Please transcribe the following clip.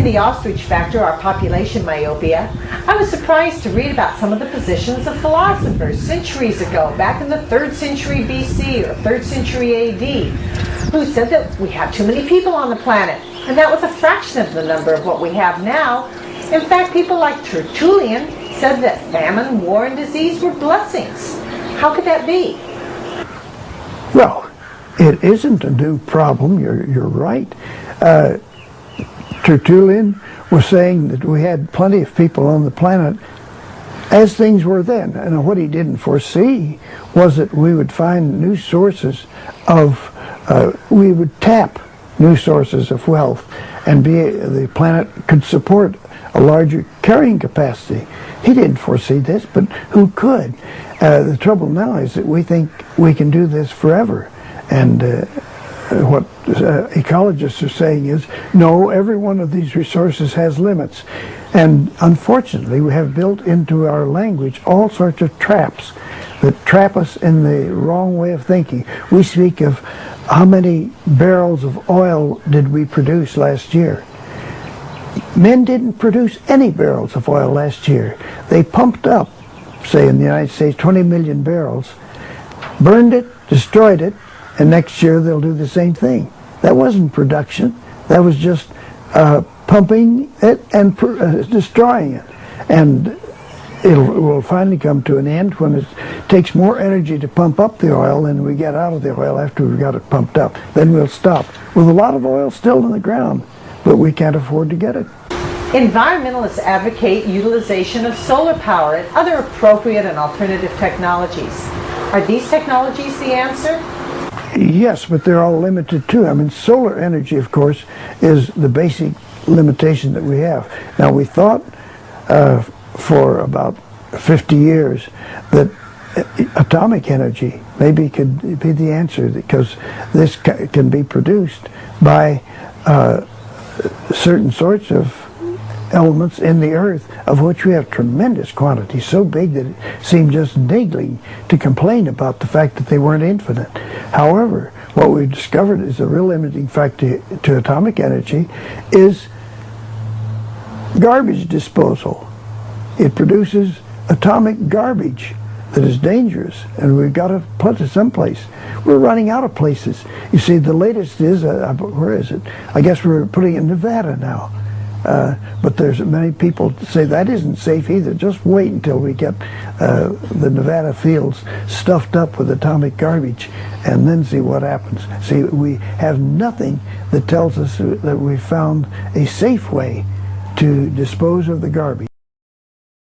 the ostrich factor, our population myopia, I was surprised to read about some of the positions of philosophers centuries ago, back in the 3rd century BC or 3rd century AD, who said that we have too many people on the planet, and that was a fraction of the number of what we have now. In fact, people like Tertullian said that famine, war, and disease were blessings. How could that be? Well, it isn't a new problem, you're right. Tertullian was saying that we had plenty of people on the planet as things were then. And what he didn't foresee was that we would find new sources of, we would tap new sources of wealth, and the planet could support a larger carrying capacity. He didn't foresee this, but who could? The trouble now is that we think we can do this forever. And what ecologists are saying is, no, every one of these resources has limits. And unfortunately, we have built into our language all sorts of traps that trap us in the wrong way of thinking. We speak of how many barrels of oil did we produce last year. Men didn't produce any barrels of oil last year. They pumped up, say in the United States, 20 million barrels, burned it, destroyed it, and next year they'll do the same thing. That wasn't production. That was just pumping it and destroying it. And it will finally come to an end when it takes more energy to pump up the oil than we get out of the oil after we've got it pumped up. Then we'll stop. With a lot of oil still in the ground, but we can't afford to get it. Environmentalists advocate utilization of solar power and other appropriate and alternative technologies. Are these technologies the answer? Yes, but they're all limited too. I mean, solar energy, of course, is the basic limitation that we have. Now, we thought for about 50 years that atomic energy maybe could be the answer, because this can be produced by certain sorts of elements in the earth, of which we have tremendous quantities, so big that it seemed just niggling to complain about the fact that they weren't infinite. However, what we've discovered is the real limiting factor to atomic energy is garbage disposal. It produces atomic garbage that is dangerous, and we've got to put it someplace. We're running out of places. You see, the latest is, where is it? I guess we're putting it in Nevada now. But there's many people that say that isn't safe either. Just wait until we get the Nevada fields stuffed up with atomic garbage, and then see what happens. See, we have nothing that tells us that we've found a safe way to dispose of the garbage.